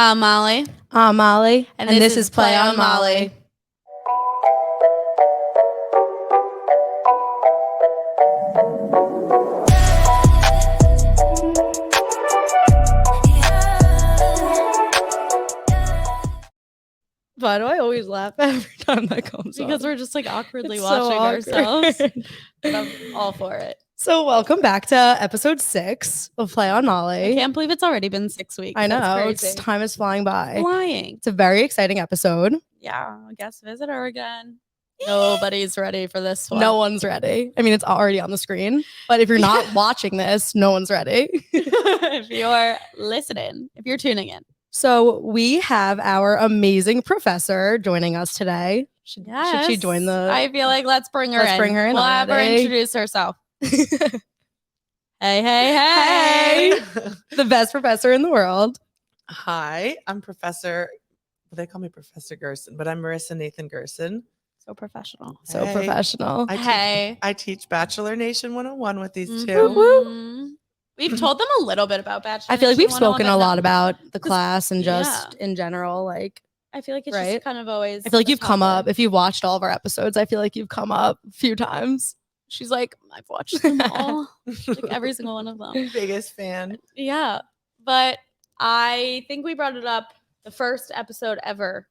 I'm Molly. I'm Molly. And this is Play on Molly. Why do I always laugh every time that comes Because up? we're just like awkwardly It's watching so awkward. ourselves. But I'm all for it. So welcome back to episode 6 of Play on I Molly. can't believe it's already been 6 weeks. I know. That's crazy. Time is flying by. Flying. It's a very exciting episode. Yeah, guest visitor again. Nobody's ready for this one. No one's ready. I mean, it's already on the screen. But if you're not watching this, no one's ready. If you're listening, if you're tuning in. So we have our amazing professor joining us today. Should she join the... I feel like let's bring her in. Let's bring her in We'll have her already. introduce herself. Hey. The best professor in the world. Hi, I'm Professor, well, they call me Professor Gerson, but I'm Melissa Nathan Gerson. So professional. So Hey. professional. I teach Bachelor Nation 101 with these two. Mhm. We've told them a little bit about Bachelor. I feel like we've Nation 101, spoken a but lot about the 'cause- class and just in general. Like, I feel like it's Right? just kind of always. I feel like a you've come up. topic. If you've watched all of our episodes, I feel like you've come up a few times. She's like, I've watched them all, like every single one of them. Biggest fan. Yeah, but I think we brought it up the first episode ever.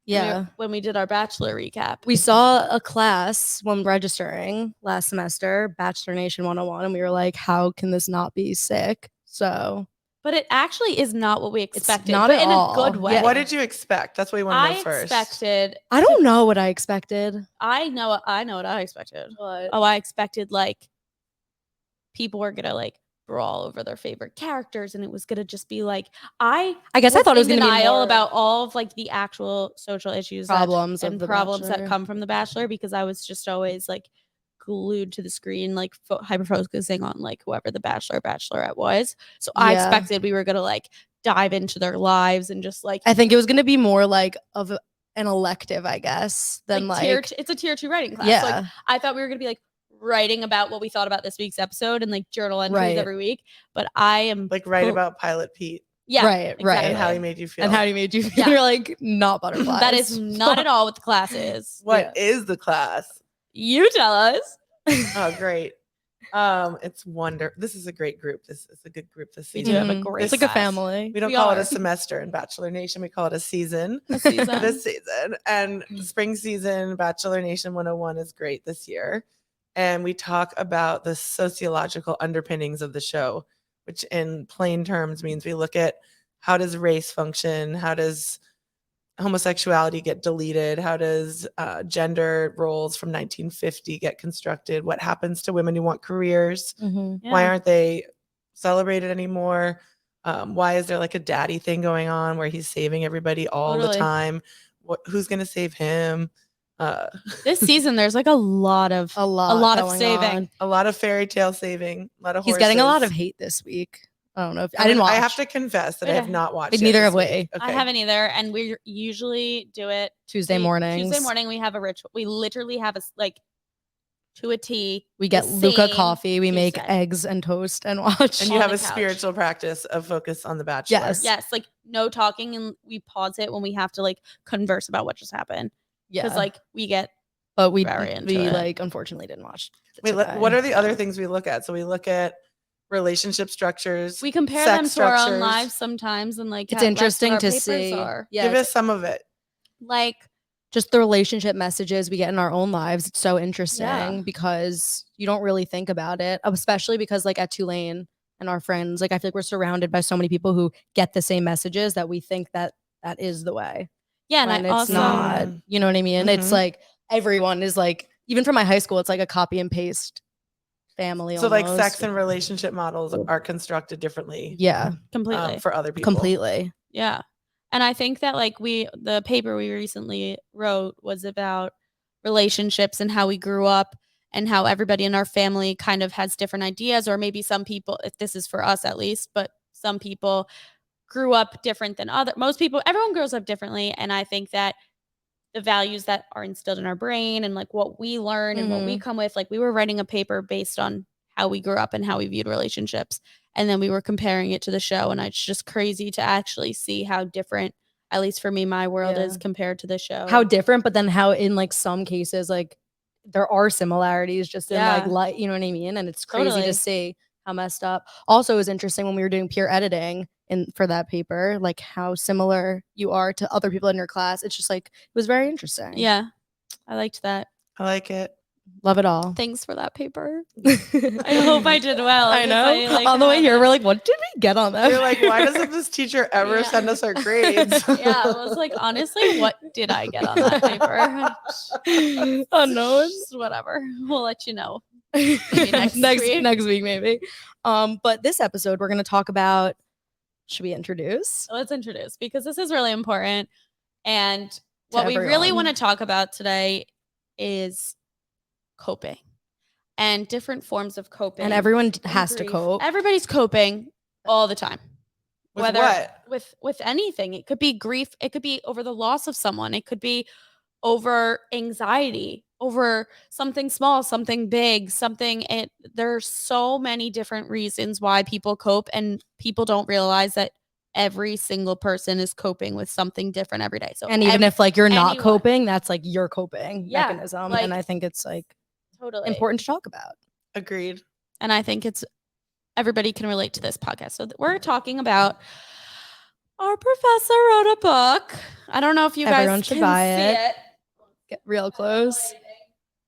Yeah. when we did our Bachelor recap. We saw a class when registering last semester, Bachelor Nation 101, and we were like, how can this not be sick? So But it actually is not what we expected. not but at in all. a good way. Yeah. What did you expect? That's what we want to I know first. expected. I don't know what I expected. I know what I expected. But Oh, I expected like people were gonna like brawl over their favorite characters, and it was gonna just be like I guess I thought it was in going to be denial more about all of like the actual social issues problems of and the problems that Bachelor. come from The Bachelor, because I was just always like glued to the screen, like hyper focusing on like whoever the Bachelorette was. So I Yeah. expected we were gonna like dive into their lives and just like I think it was going to be more like of an elective, I guess, than like it's a tier 2 writing class. yeah. Like I thought we were gonna be like writing about what we thought about this week's episode and like journal entries Right. every week. But I am Like write about Pilot Pete yeah, Right, exactly. right. and how he made you feel. and how he made you feel. Yeah. You're like not butterflies. That is not at all what the class is. What is the class? You tell us. Oh, great. It's This is a great group. This is a good group this We season. do have a Mhm. great It's like a class. family. We don't We call it are. a semester in Bachelor Nation. We call it a season. A season. This season. And spring season, Bachelor Nation 101 is great this year. And we talk about the sociological underpinnings of the show, which in plain terms means we look at how does race function? How does homosexuality get deleted? How does gender roles from 1950 get constructed? What happens to women who want careers? Mhm. Yeah. Why aren't they celebrated anymore? Why is there like a daddy thing going on where he's saving everybody all the Totally. time? Who's going to save him? This season there's like a lot of A lot of going saving. on. A lot of fairy tale saving. A lot of He's getting a lot of horses. hate this week. I don't know if I didn't watch. I have to confess that I have not watched. Neither it have this we. week. I haven't either, and we usually do it Tuesday mornings. Tuesday morning we have a ritual. We literally have like to a T. We get the Luca same coffee. We make Tuesday. eggs and toast and watch. And you on have the a couch. spiritual practice of focus on the Bachelor. Yes. Yes, like no talking, and we pause it when we have to like converse about what just happened, yeah, because like we get but we very into it. like unfortunately didn't watch. Wait, today. what are the other things we look at? So we look at relationship structures. we compare sex them to our own structures. lives sometimes, and like It's how- that's what interesting our to papers see. are. Yeah, Give us some of it. Like just the relationship messages we get in our own lives. It's so interesting Yeah. because you don't really think about it, especially because like at Tulane and our friends, like I feel like we're surrounded by so many people who get the same messages that we think that that is the way. yeah, and when I it's also not. You know what I mean? It's Mhm. like everyone is like, even from my high school, it's like a copy and paste family. So like almost. sex and relationship models are constructed differently yeah, completely. for other people. completely. Yeah. And I think that like the paper we recently wrote was about relationships and how we grew up and how everybody in our family kind of has different ideas, or maybe some people, if this is for us at least, but some people grew up different than most people. Everyone grows up differently. And I think that the values that are instilled in our brain and like what we learn and what we come with, like we were writing a paper based on how we grew up and how we viewed relationships. And then we were comparing it to the show, and it's just crazy to actually see how different, at least for me, my world is compared to the show. How different, but then how in like some cases, like there are similarities just in like, you know what I mean? And it's crazy to see how messed up. Also, it was interesting when we were doing peer editing for that paper, like how similar you are to other people in your class. It's just like, it was very interesting. Yeah, I liked that. I like it. Love it all. Thanks for that paper. I hope I did well. I know. On the way here, we're like, what did we get on that? You're like, why doesn't this teacher ever send us our grades? Yeah, I was like, honestly, what did I get on that paper? Unknown. Whatever. We'll let you know. Maybe next week, maybe. But this episode, we're going to talk about, should we introduce? Let's introduce, because this is really important. And what we really want to talk about today is coping and different forms of coping. And everyone has to cope. Everybody's coping all the time. With what? With anything. It could be grief. It could be over the loss of someone. It could be over anxiety, over something small, something big, there's so many different reasons why people cope, and people don't realize that every single person is coping with something different every day. So, and even if like you're not coping, that's like your coping mechanism. Like, and I think it's like totally important to talk about. Agreed. And I think everybody can relate to this podcast. So we're talking about, our professor wrote a book. I don't know if you Everyone guys should can buy see it. Get real close.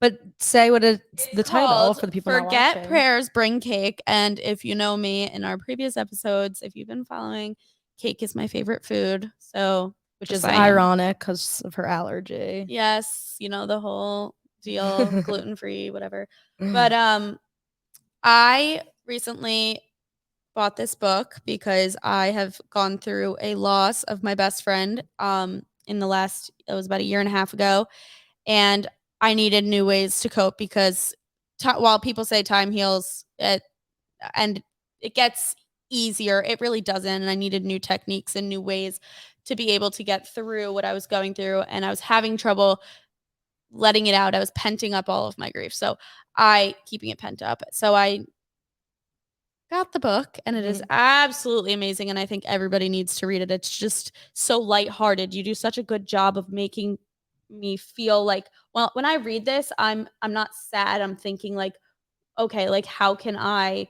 But say what it's the title for the people not watching. Forget prayers, bring cake. And if you know me in our previous episodes, if you've been following, cake is my favorite food. So, which is ironic because of her allergy. Yes, the whole deal, gluten-free, whatever. But I recently bought this book because I have gone through a loss of my best friend it was about a year and a half ago. And I needed new ways to cope because while people say time heals and it gets easier, it really doesn't. And I needed new techniques and new ways to be able to get through what I was going through. And I was having trouble letting it out. I was penting up all of my grief. So keeping it pent up. So I got the book, and it is absolutely amazing. And I think everybody needs to read it. It's just so lighthearted. You do such a good job of making me feel like, well, when I read this, I'm not sad. I'm thinking like, okay, like how can I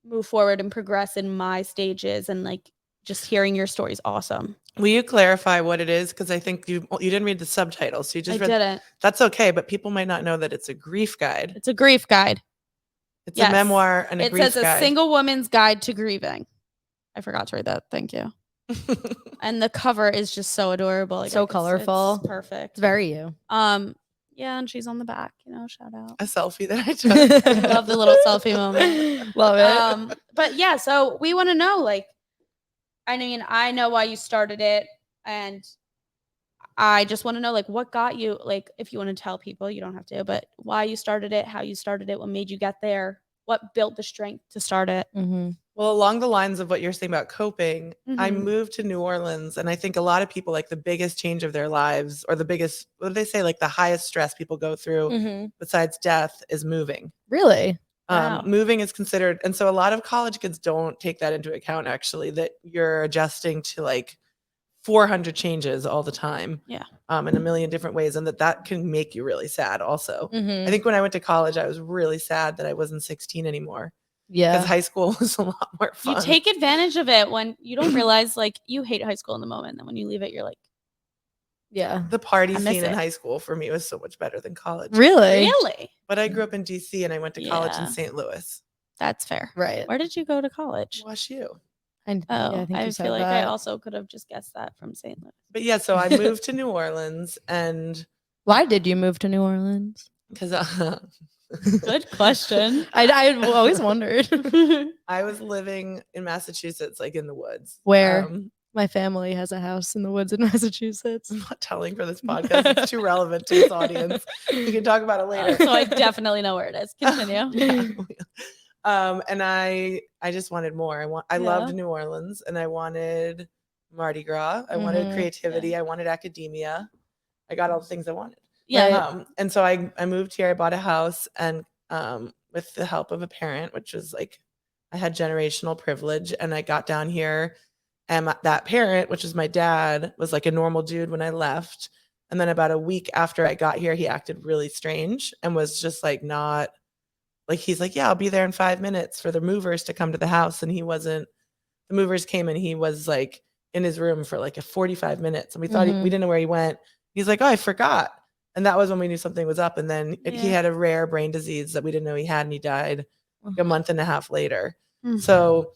move forward and progress in my stages? And like just hearing your story is awesome. Will you clarify what it is? Because I think you didn't read the subtitles. So you just didn't. That's okay, but people might not know that it's a grief guide. It's a grief guide. It's a memoir and a grief guide. It says a single woman's guide to grieving. I forgot to read that. Thank you. And the cover is just so adorable. Like, so colorful. It's perfect. It's very you. Yeah, and she's on the back, shout out. A selfie that I took. I love the little selfie moment. Love it. But yeah, so we want to know, like, I mean, I know why you started it, and I just want to know, like, what got you, like, if you want to tell people, you don't have to, but why you started it, how you started it, what made you get there, what built the strength to start it. Mm-hmm. Well, along the lines of what you're saying about coping, I moved to New Orleans, and I think a lot of people, like, the biggest change of their lives, or the biggest, what do they say, like the highest stress people go through besides death is moving. Really? Wow. Moving is considered, and so a lot of college kids don't take that into account, actually, that you're adjusting to like 400 changes all the time. Yeah. In a million different ways, and that can make you really sad also. I think when I went to college, I was really sad that I wasn't 16 anymore. Yeah. Because high school was a lot more fun. You take advantage of it when you don't realize, like, you hate high school in the moment. And then when you leave it, you're like, yeah. The party scene in high school for me was so much better than college. Really? Really? But I grew up in DC, and I went to college in St. Louis. That's fair. Right. Where did you go to college? WashU. I feel like I also could have just guessed that from St. Louis. But yeah, so I moved to New Orleans, and why did you move to New Orleans? Because good question. I always wondered. I was living in Massachusetts, like in the woods. Where? My family has a house in the woods in Massachusetts. I'm not telling for this podcast. It's too relevant to this audience. We can talk about it later. So I definitely know where it is. Continue. And I just wanted more. I loved New Orleans, and I wanted Mardi Gras. I wanted creativity. Yeah. I wanted academia. I got all the things I wanted. Yeah. And so I moved here. I bought a house, and with the help of a parent, which was like, I had generational privilege, and I got down here, and that parent, which is my dad, was like a normal dude when I left. And then about a week after I got here, he acted really strange and was just like not like, he's like, yeah, I'll be there in 5 minutes for the movers to come to the house. And he wasn't, the movers came and he was like in his room for like a 45 minutes. And we thought we didn't know where he went. He's like, oh, I forgot. And that was when we knew something was up. And then he had a rare brain disease that we didn't know he had. And he died like a month and a half later. So,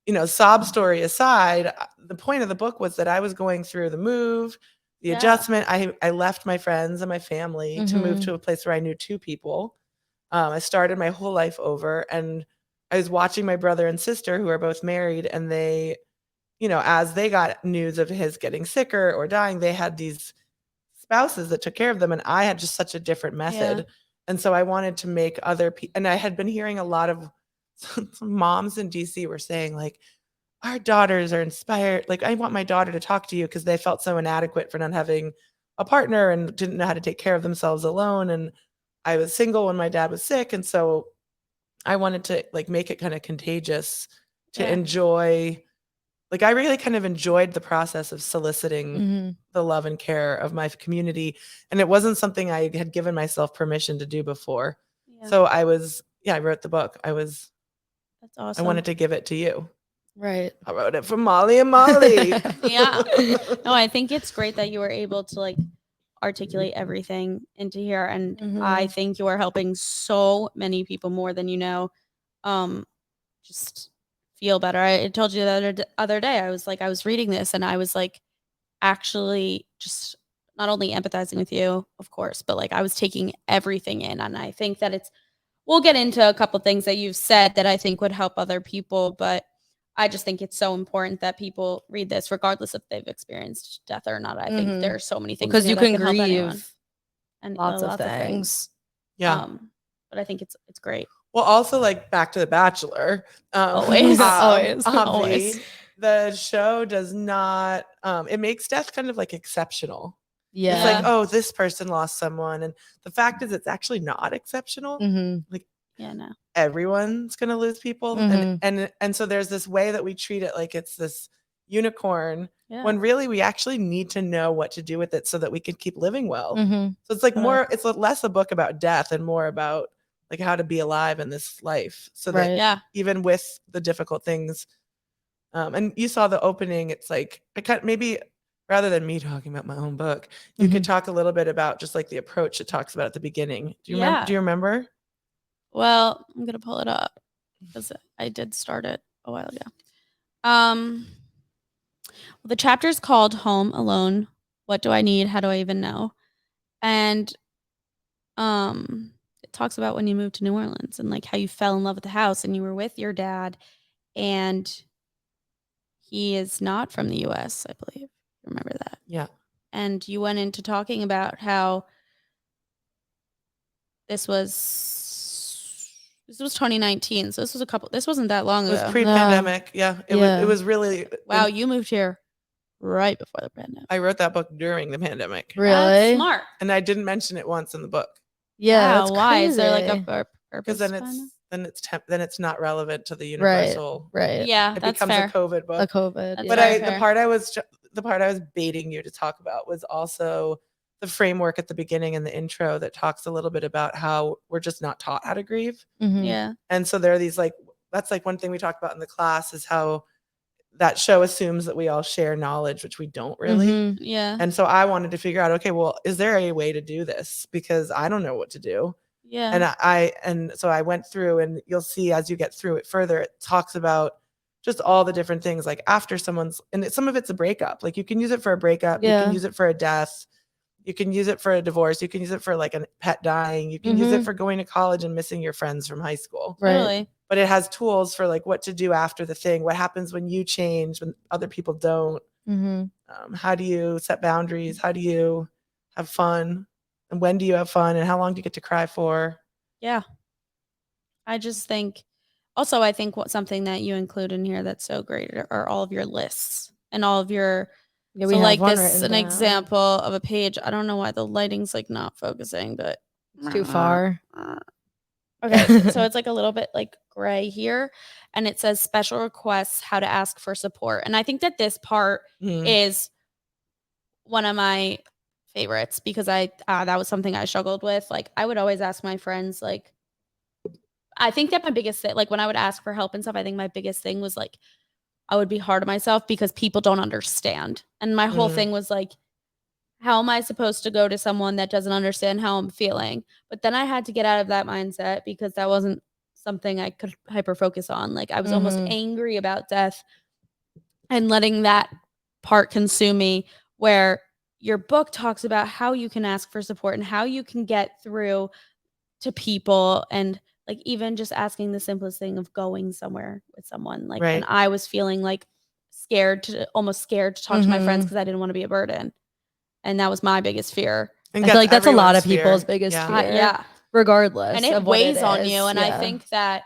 you know, sob story aside, the point of the book was that I was going through the move, the adjustment. I left my friends and my family to move to a place where I knew 2 people. I started my whole life over, and I was watching my brother and sister, who are both married, and they, you know, as they got news of his getting sicker or dying, they had these spouses that took care of them, and I had just such a different method. And so I wanted to make other people, and I had been hearing a lot of some moms in DC were saying like, our daughters are inspired. Like, I want my daughter to talk to you, because they felt so inadequate for not having a partner and didn't know how to take care of themselves alone. And I was single when my dad was sick. And so I wanted to like make it kind of contagious to enjoy. Like, I really kind of enjoyed the process of soliciting the love and care of my community. And it wasn't something I had given myself permission to do before. So I wrote the book. That's awesome. I wanted to give it to you. Right. I wrote it for Molly and Molly. No, I think it's great that you were able to like articulate everything into here. And I think you are helping so many people more than you know. Just feel better. I told you the other day, I was reading this and I was like actually just not only empathizing with you, of course, but like I was taking everything in. And I think that we'll get into a couple things that you've said that I think would help other people, but I just think it's so important that people read this regardless if they've experienced death or not. I think there are so many things because you can help anyone. grieve And lots of things. Yeah. But I think it's great. Well, also like back to The Bachelor. Always. The show does not, it makes death kind of like exceptional. Yeah. It's like, oh, this person lost someone. And the fact is it's actually not exceptional. Like, everyone's going to lose people. And so there's this way that we treat it like it's this unicorn when really we actually need to know what to do with it so that we can keep living well. So it's like it's less a book about death and more about like how to be alive in this life. So that even with the difficult things, and you saw the opening, it's like, maybe rather than me talking about my own book, you could talk a little bit about just like the approach it talks about at the beginning. Do you remember? Well, I'm going to pull it up because I did start it a while ago. The chapter is called Home Alone. What do I need? How do I even know? And it talks about when you moved to New Orleans and like how you fell in love with the house and you were with your dad, and he is not from the US, I believe. Remember that? Yeah. And you went into talking about how this was 2019, so this wasn't that long ago. It was pre-pandemic. It was really wow. You moved here right before the pandemic. I wrote that book during the pandemic. Really? That's smart. And I didn't mention it once in the book. Yeah. Wow, why crazy. is there like a purpose? Because then it's not relevant to the universal. Right. Yeah, it that's becomes fair. a COVID book. But the part I was baiting you to talk about was also the framework at the beginning and the intro that talks a little bit about how we're just not taught how to grieve. Yeah. And so there are these that's like one thing we talk about in the class is how that show assumes that we all share knowledge, which we don't really. Yeah. And so I wanted to figure out, okay, well, is there a way to do this? Because I don't know what to do. Yeah. And so I went through, and you'll see as you get through it further, it talks about just all the different things, like after some of it's a breakup. Like you can use it for a breakup. You can use it for a death. You can use it for a divorce. You can use it for like a pet dying. You can use it for going to college and missing your friends from high school. Really? But it has tools for like what to do after the thing. What happens when you change, when other people don't? How do you set boundaries? How do you have fun? And when do you have fun? And how long do you get to cry for? Yeah. I just think, also, I think something that you include in here that's so great are all of your lists and all of your, so like this, an example of a page. I don't know why the lighting's like not focusing, but it's too far. Okay, so it's like a little bit like gray here, and it says special requests, how to ask for support. And I think that this part is one of my favorites because that was something I struggled with. Like I would always ask my friends, like, I think that my biggest thing, like when I would ask for help and stuff, I think my biggest thing was like I would be hard on myself because people don't understand. And my whole thing was like, how am I supposed to go to someone that doesn't understand how I'm feeling? But then I had to get out of that mindset because that wasn't something I could hyper focus on. Like I was almost angry about death and letting that part consume me, where your book talks about how you can ask for support and how you can get through to people, and like even just asking the simplest thing of going somewhere with someone. Like, and I was feeling like almost scared to talk to my friends because I didn't want to be a burden. And that was my biggest fear. I feel like that's a lot of people's biggest fear. Yeah. Regardless. And it of what weighs it on is. you. And I think that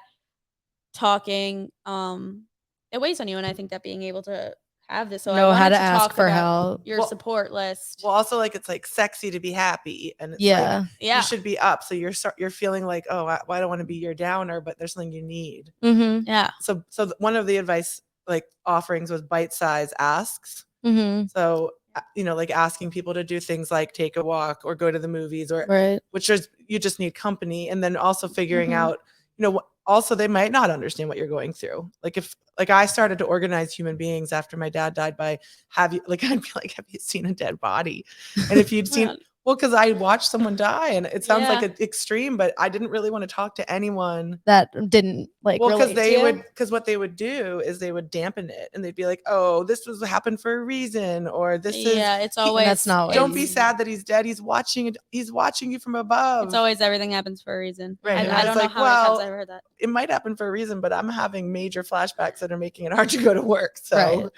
talking, it weighs on you. And I think that being able to have this. So know I wanted how to to ask talk for about help. your support list. Well, also like it's like sexy to be happy, and it's like you should be up. So you're feeling like, oh, I don't want to be your downer, but there's something you need. Yeah. So one of the advice like offerings was bite-size asks. So like asking people to do things like take a walk or go to the movies, or which is you just need company, and then also figuring out also they might not understand what you're going through. Like if I started to organize human beings after my dad died by I'd be like, have you seen a dead body? And if you'd seen because I watched someone die, and it sounds like an extreme, but I didn't really want to talk to anyone that didn't like because what they would do is they would dampen it, and they'd be like, oh, this was happened for a reason, or this is it's always that's not don't be sad that he's dead, he's watching you from above. It's always everything happens for a reason. Right. I don't know how many times I've heard that. It might happen for a reason, but I'm having major flashbacks that are making it hard to go to work. So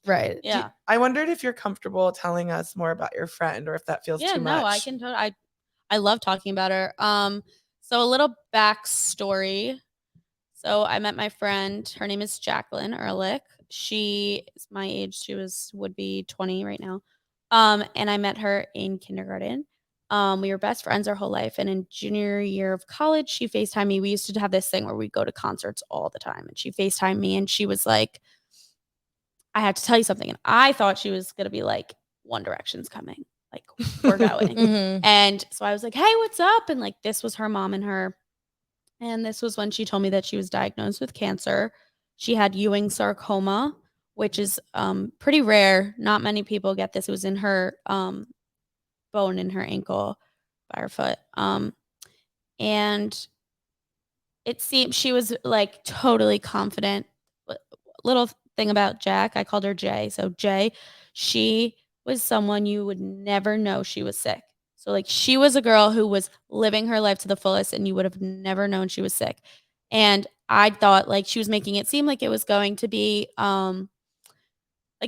Right. Yeah. I wondered if you're comfortable telling us more about your friend, or if that feels too much. No, I can I love talking about her. So a little backstory. So I met my friend. Her name is Jacqueline Ehrlich. She is my age. She would be 20 right now. And I met her in kindergarten. We were best friends our whole life. And in junior year of college, she FaceTimed me. We used to have this thing where we'd go to concerts all the time. And she FaceTimed me, and she was like, I had to tell you something. And I thought she was going to be like, One Direction's coming. Like, we're going. And so I was like, hey, what's up? And like, this was her mom and her. And this was when she told me that she was diagnosed with cancer. She had Ewing sarcoma, which is pretty rare. Not many people get this. It was in her bone in her ankle by her foot. And it seemed she was like totally confident. Little thing about Jack, I called her Jay. So Jay, she was someone you would never know she was sick. So like she was a girl who was living her life to the fullest, and you would have never known she was sick. And I thought like she was making it seem like it was going to be like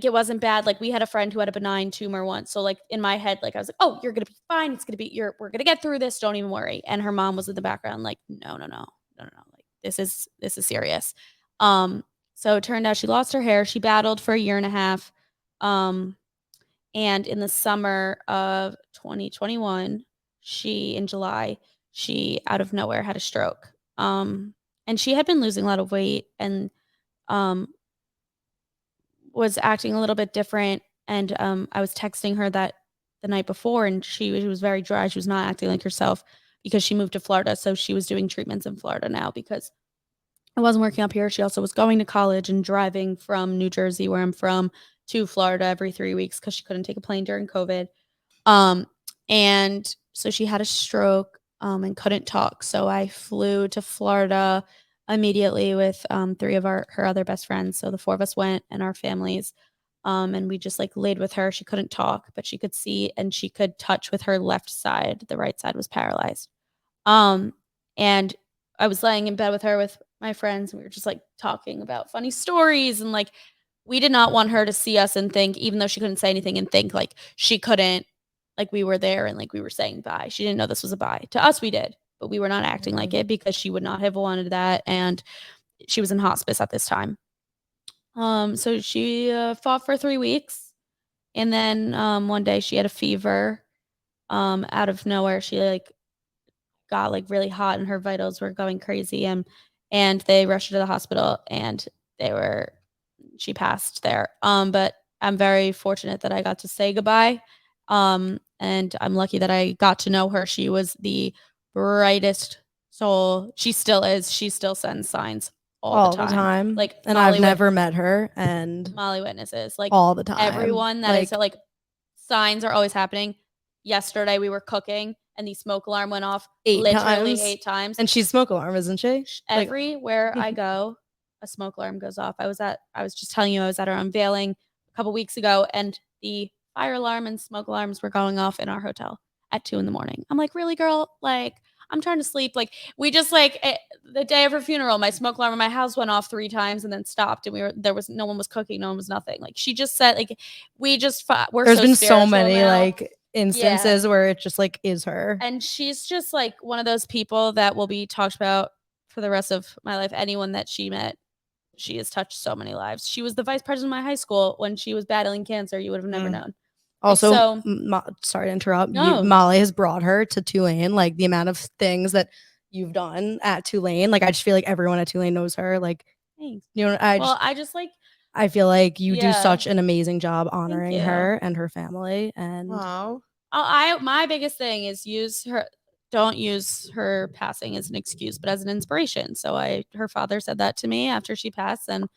it wasn't bad. Like we had a friend who had a benign tumor once. So like in my head, like I was like, oh, you're gonna be fine. It's gonna be we're gonna get through this. Don't even worry. And her mom was in the background, like, no. Like this is serious. So it turned out she lost her hair. She battled for a year and a half. And in the summer of 2021, in July, she out of nowhere had a stroke. And she had been losing a lot of weight and was acting a little bit different. And I was texting her that the night before, and she was very dry. She was not acting like herself because she moved to Florida. So she was doing treatments in Florida now because it wasn't working up here. She also was going to college and driving from New Jersey, where I'm from, to Florida every 3 weeks because she couldn't take a plane during COVID. And so she had a stroke and couldn't talk. So I flew to Florida immediately with 3 of her other best friends. So the 4 of us went, and our families. And we just like laid with her. She couldn't talk, but she could see and she could touch with her left side. The right side was paralyzed. And I was laying in bed with her with my friends, and we were just like talking about funny stories, and like we did not want her to see us and think, even though she couldn't say anything, and think like she couldn't, like we were there and like we were saying bye. She didn't know this was a bye. To us, we did, but we were not acting like it because she would not have wanted that, and she was in hospice at this time. So she fought for 3 weeks, and then one day she had a fever. Out of nowhere, she like got like really hot and her vitals were going crazy, and they rushed her to the hospital, and she passed there. But I'm very fortunate that I got to say goodbye. And I'm lucky that I got to know her. She was the brightest soul. She still is. She still sends signs all the time. Like, and I've never met her, and Molly witnesses, like, all the time. Everyone that is like, signs are always happening. Yesterday we were cooking and the smoke alarm went off 8 times. And she's smoke alarm, isn't she? Everywhere I go, a smoke alarm goes off. I was just telling you, I was at our unveiling a couple weeks ago, and the fire alarm and smoke alarms were going off in our hotel at 2 a.m. I'm like, really, girl? Like, I'm trying to sleep. Like, we just the day of her funeral, my smoke alarm in my house went off 3 times and then stopped, and no one was cooking, no one was nothing. Like, she just said, like, there's been so many like instances where it just like is her, and she's just like one of those people that will be talked about for the rest of my life. Anyone that she met, she has touched so many lives. She was the vice president of my high school when she was battling cancer. You would have never known. Also, sorry to interrupt. No. Molly has brought her to Tulane. Like, the amount of things that you've done at Tulane, like, I just feel like everyone at Tulane knows her. Like, thanks. You know, I feel like you do such an amazing job honoring her and her family. And my biggest thing is don't use her passing as an excuse, but as an inspiration. So her father said that to me after she passed, and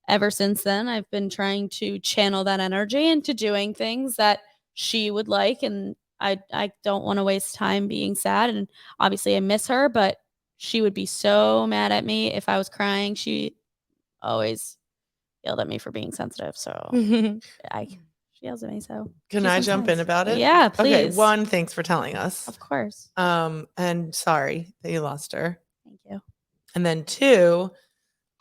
ever since then, I've been trying to channel that energy into doing things that she would like. And I don't want to waste time being sad. And obviously I miss her, but she would be so mad at me if I was crying. She always yelled at me for being sensitive. So she yells at me. So can I jump in about it? Yeah, please. Okay. One, thanks for telling us. Of course. And sorry that you lost her. Thank you. And then 2,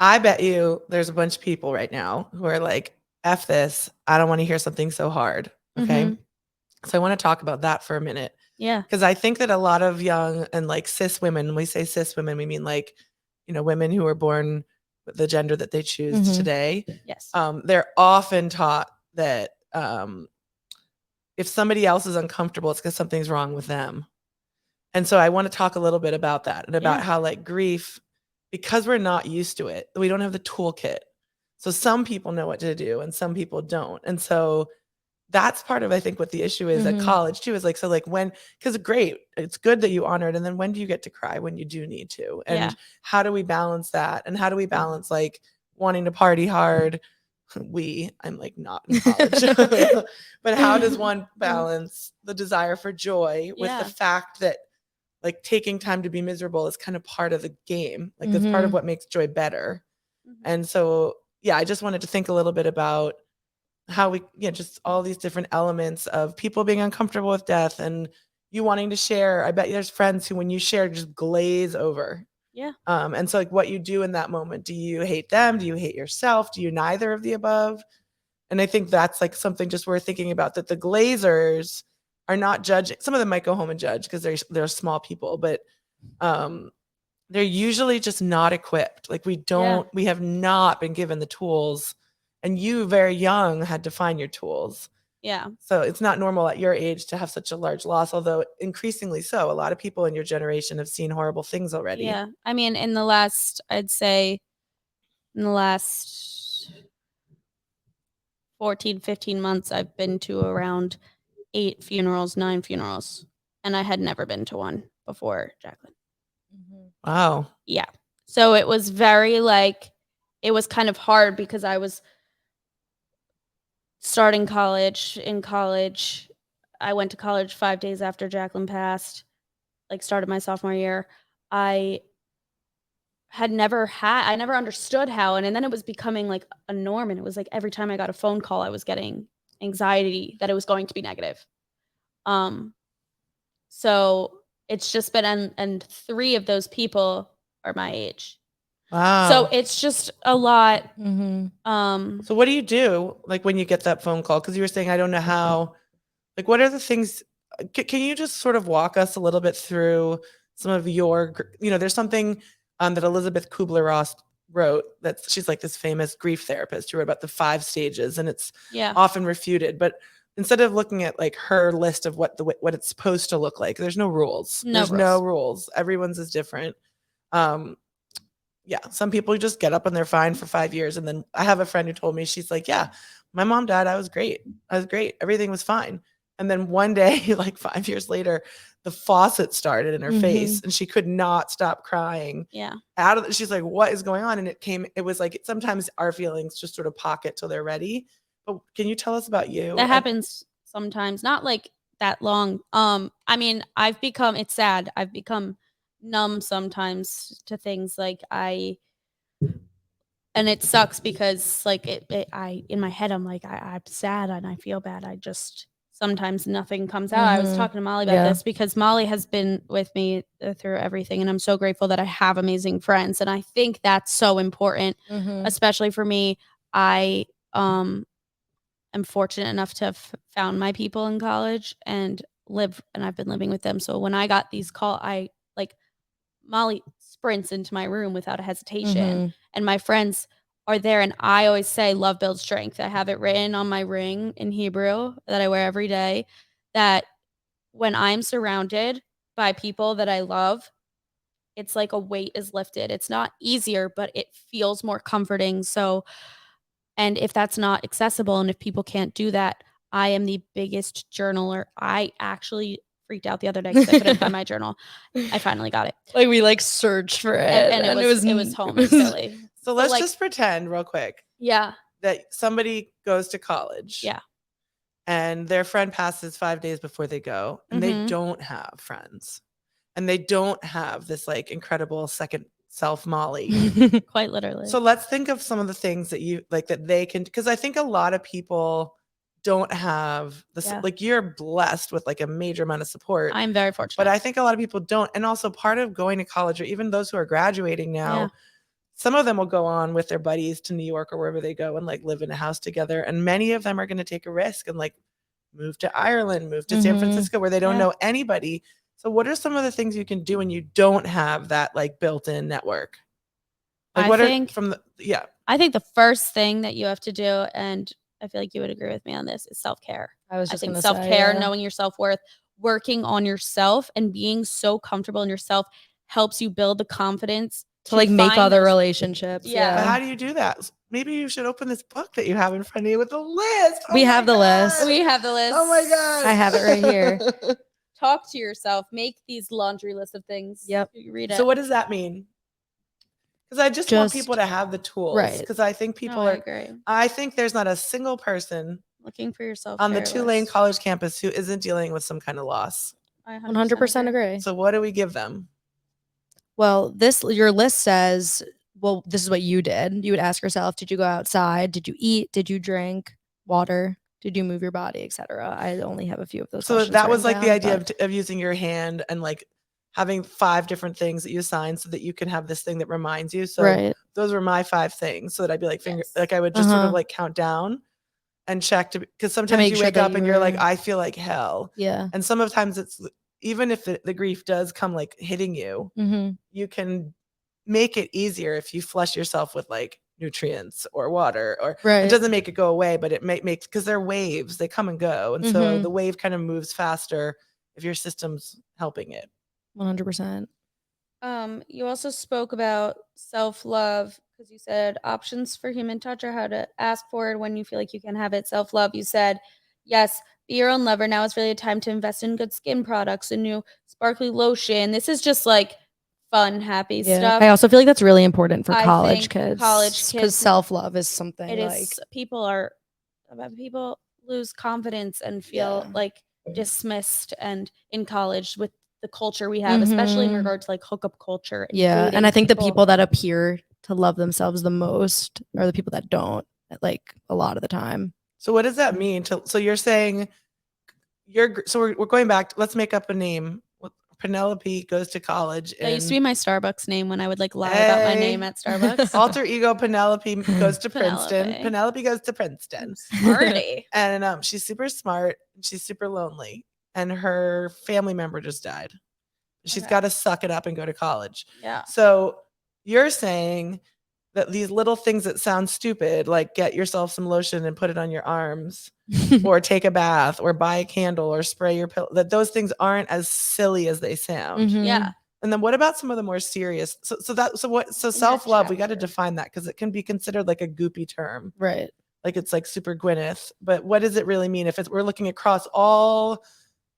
I bet you there's a bunch of people right now who are like, F this. I don't want to hear something so hard. Okay. Mm-hmm. So I want to talk about that for a minute. Yeah. Because I think that a lot of young and like cis women, when we say cis women, we mean like, women who are born with the gender that they choose today. Yes. They're often taught that if somebody else is uncomfortable, it's because something's wrong with them. And so I want to talk a little bit about that and about how like grief, because we're not used to it, we don't have the toolkit. So some people know what to do and some people don't. And so that's part of, I think, what the issue is at college too, is like, so like when, because great, it's good that you honor it. And then when do you get to cry when you do need to? And how do we balance that? And how do we balance like wanting to party hard? I'm like not in college, but how does one balance the desire for joy with the fact that like taking time to be miserable is kind of part of the game. Like that's part of what makes joy better. And so, I just wanted to think a little bit about how we, just all these different elements of people being uncomfortable with death and you wanting to share. I bet there's friends who, when you share, just glaze over. Yeah. And so like what you do in that moment, do you hate them? Do you hate yourself? Do you neither of the above? And I think that's like something just worth thinking about, that the glazers are not judging. Some of them might go home and judge because they're small people, but they're usually just not equipped. Like we have not been given the tools, and you very young had to find your tools. Yeah. So it's not normal at your age to have such a large loss, although increasingly so. A lot of people in your generation have seen horrible things already. Yeah. I mean, I'd say in the last 14, 15 months, I've been to around 9 funerals, and I had never been to one before Jacqueline. Wow. Yeah. So it was very it was kind of hard because I was starting college. In college, I went to college 5 days after Jacqueline passed, started my sophomore year. I never understood how, and then it was becoming like a norm, and it was like every time I got a phone call, I was getting anxiety that it was going to be negative. So it's just been, and 3 of those people are my age. Wow. So it's just a lot. So what do you do like when you get that phone call? Because you were saying, I don't know how, like, what are the things, can you just sort of walk us a little bit through some of your, there's something that Elizabeth Kubler-Ross wrote, she's like this famous grief therapist who wrote about the 5 stages, and it's often refuted, but instead of looking at like her list of what it's supposed to look like, there's no rules. No rules. Everyone's is different. Yeah, some people just get up and they're fine for 5 years. And then I have a friend who told me, she's like, yeah, my mom died. I was great. Everything was fine. And then one day, like 5 years later, the faucet started in her face and she could not stop crying. Yeah. She's like, what is going on? And it was like, sometimes our feelings just sort of pocket till they're ready. But can you tell us about you? That happens sometimes, not like that long. I mean, it's sad. I've become numb sometimes to things like and it sucks because like in my head, I'm like, I'm sad and I feel bad. I just, sometimes nothing comes out. I was talking to Molly about this because Molly has been with me through everything. And I'm so grateful that I have amazing friends. And I think that's so important, especially for me. I am fortunate enough to have found my people in college and I've been living with them. So when I got these calls, Molly sprints into my room without a hesitation. And my friends are there. And I always say, love builds strength. I have it written on my ring in Hebrew that I wear every day, that when I'm surrounded by people that I love, it's like a weight is lifted. It's not easier, but it feels more comforting. So, and if that's not accessible and if people can't do that, I am the biggest journaler. I actually freaked out the other day because I couldn't find my journal. I finally got it. Like we searched for it, and it was home in Philly. So let's just pretend real quick. Yeah. That somebody goes to college. Yeah. And their friend passes 5 days before they go, and they don't have friends, and they don't have this like incredible second self Molly. Quite literally. So let's think of some of the things that you like that they can, because I think a lot of people don't have this. Like you're blessed with like a major amount of support. I'm very fortunate. But I think a lot of people don't. And also part of going to college, or even those who are graduating now, some of them will go on with their buddies to New York or wherever they go and like live in a house together. And many of them are going to take a risk and like move to Ireland, move to San Francisco where they don't know anybody. So what are some of the things you can do when you don't have that like built-in network? Like I think the first thing that you have to do, and I feel like you would agree with me on this, is self-care. I think self-care, knowing your self-worth, working on yourself and being so comfortable in yourself helps you build the confidence to like make other relationships. Yeah. But how do you do that? Maybe you should open this book that you have in front of you with a list. We have the list. We have the list. Oh my God. I have it right here. Talk to yourself. Make these laundry lists of things. Yep. You read it. So what does that mean? Because I just want people to have the tools. Right. Because I think people I agree. I think there's not a single person looking for yourself on the Tulane College campus who isn't dealing with some kind of loss. I 100% agree. So what do we give them? Well, your list says, well, this is what you did. You would ask yourself, did you go outside? Did you eat? Did you drink water? Did you move your body, etc.? I only have a few of those. So that was like the idea of using your hand and like having 5 different things that you assign so that you can have this thing that reminds you. So those were my 5 things, so that I'd be like like I would just sort of like count down and check because sometimes you wake up and you're like, I feel like hell. Yeah. And sometimes it's, even if the grief does come like hitting you, you can make it easier if you flush yourself with like nutrients or water, or it doesn't make it go away, but it makes, because they're waves, they come and go. And so the wave kind of moves faster if your system's helping it. 100%. You also spoke about self-love because you said options for human touch are how to ask for it when you feel like you can have it. Self-love, you said, yes, be your own lover. Now is really a time to invest in good skin products, a new sparkly lotion. This is just like fun, happy stuff. I also feel like that's really important for college kids. Because self-love is something people lose confidence and feel like dismissed and in college with the culture we have, especially in regard to like hookup culture. And I think the people that appear to love themselves the most are the people that don't, like a lot of the time. So what does that mean? So you're saying we're going back. Let's make up a name. Penelope goes to college. That used to be my Starbucks name when I would like lie about my name at Starbucks. Alter ego Penelope goes to Princeton. Penelope goes to Princeton. Smarty. And she's super smart. She's super lonely. And her family member just died. She's got to suck it up and go to college. Yeah. So you're saying that these little things that sound stupid, like get yourself some lotion and put it on your arms, or take a bath, or buy a candle, or spray your pillow, that those things aren't as silly as they sound. Yeah. And then what about some of the more serious? So self-love, we got to define that, because it can be considered like a goopy term. Right. Like it's like super Gwyneth. But what does it really mean if we're looking across all,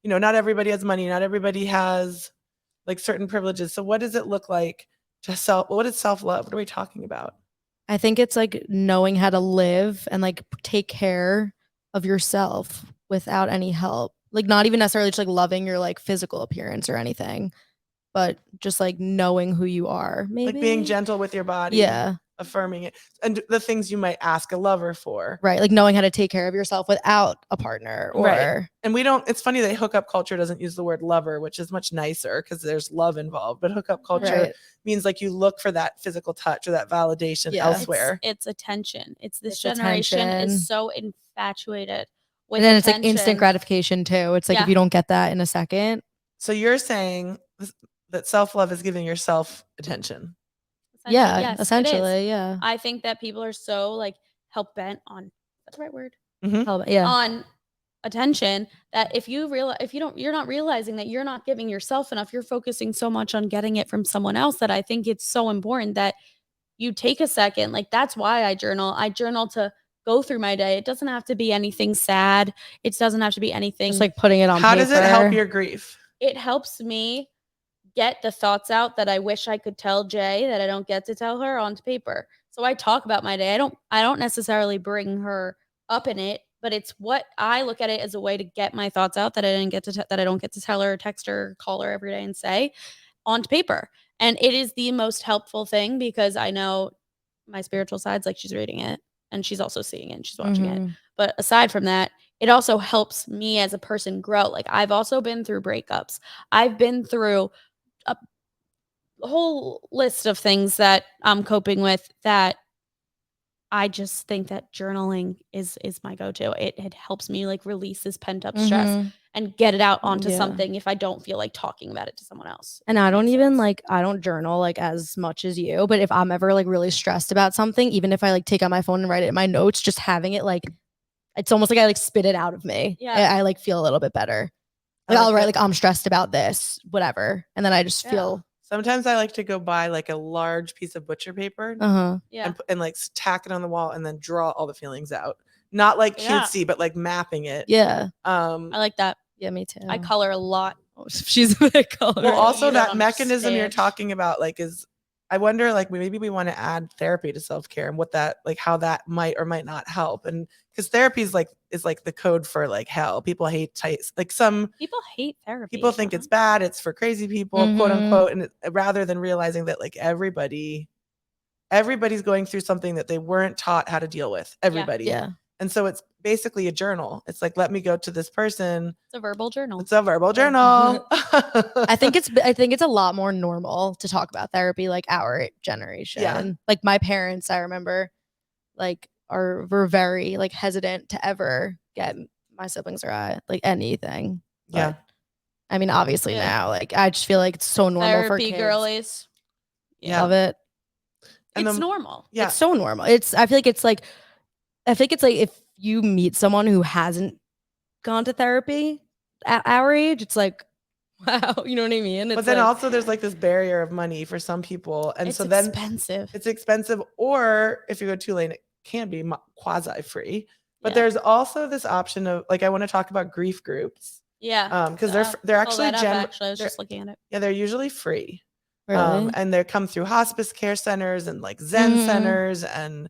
not everybody has money, not everybody has like certain privileges. So what does it look like to what is self-love? What are we talking about? I think it's like knowing how to live and like take care of yourself without any help. Like not even necessarily just like loving your like physical appearance or anything, but just like knowing who you are. Maybe like being gentle with your body. Yeah. Affirming it, and the things you might ask a lover for. Right. Like knowing how to take care of yourself without a partner. Or right. And it's funny that hookup culture doesn't use the word lover, which is much nicer because there's love involved. But hookup culture means like you look for that physical touch or that validation elsewhere. It's attention. This generation is so infatuated with and then attention. It's like instant gratification too. It's like if you don't get that in a second. So you're saying that self-love is giving yourself attention. Yeah, essentially, yeah. I think that people are so like hell-bent on, that's the right word? Mm-hmm. On attention, that if you're not realizing that you're not giving yourself enough, you're focusing so much on getting it from someone else, that I think it's so important that you take a second. Like that's why I journal. I journal to go through my day. It doesn't have to be anything sad. It doesn't have to be anything. Just like putting it on How paper. does it help your grief? It helps me get the thoughts out that I wish I could tell Jay that I don't get to tell her onto paper. So I talk about my day. I don't necessarily bring her up in it, but it's what I look at it as a way to get my thoughts out that I don't get to tell her, text her, call her every day and say onto paper. And it is the most helpful thing because I know my spiritual side's like she's reading it and she's also seeing it and she's watching it. But aside from that, it also helps me as a person grow. Like I've also been through breakups. I've been through a whole list of things that I'm coping with, that I just think that journaling is my go-to. It helps me like release this pent-up stress and get it out onto something if I don't feel like talking about it to someone else. And I don't even like, I don't journal like as much as you, but if I'm ever like really stressed about something, even if I like take out my phone and write it in my notes, just having it like, it's almost like I like spit it out of me. Yeah. I like feel a little bit better. Like I'll write like, I'm stressed about this, whatever. And then I just feel. Sometimes I like to go buy like a large piece of butcher paper and like tack it on the wall and then draw all the feelings out. Not like cutesy, but like mapping it. Yeah. I like that. Yeah, me too. I color a lot. She's a bit color. Well, also that mechanism you're talking about, like I wonder, like maybe we want to add therapy to self-care and what that, like how that might or might not help. And because therapy is like the code for like hell. People hate some people hate therapy. People think it's bad. It's for crazy people, quote unquote. And rather than realizing that like everybody's going through something that they weren't taught how to deal with. Everybody. Yeah. And so it's basically a journal. It's like, let me go to this person. It's a verbal journal. I think it's a lot more normal to talk about therapy, like our generation. Yeah. Like my parents, I remember, like were very like hesitant to ever get my siblings or I like anything. Yeah. But, I mean, obviously now, like I just feel like it's so normal therapy for kids. Girlies. Yeah. Love it. And it's normal. Yeah. It's so normal. I feel like it's like if you meet someone who hasn't gone to therapy at our age, it's like, wow, you know what I mean? But then also there's like this barrier of money for some people. And so then it's expensive. Or if you go too late, it can be quasi free. But there's also this option of like, I want to talk about grief groups. Yeah. Because they're actually actually, I was just looking at it. Yeah, they're usually free. Really? And they come through hospice care centers and like Zen centers, and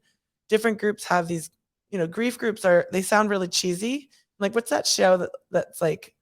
different groups have these, grief groups they sound really cheesy. Like, what's that show that's like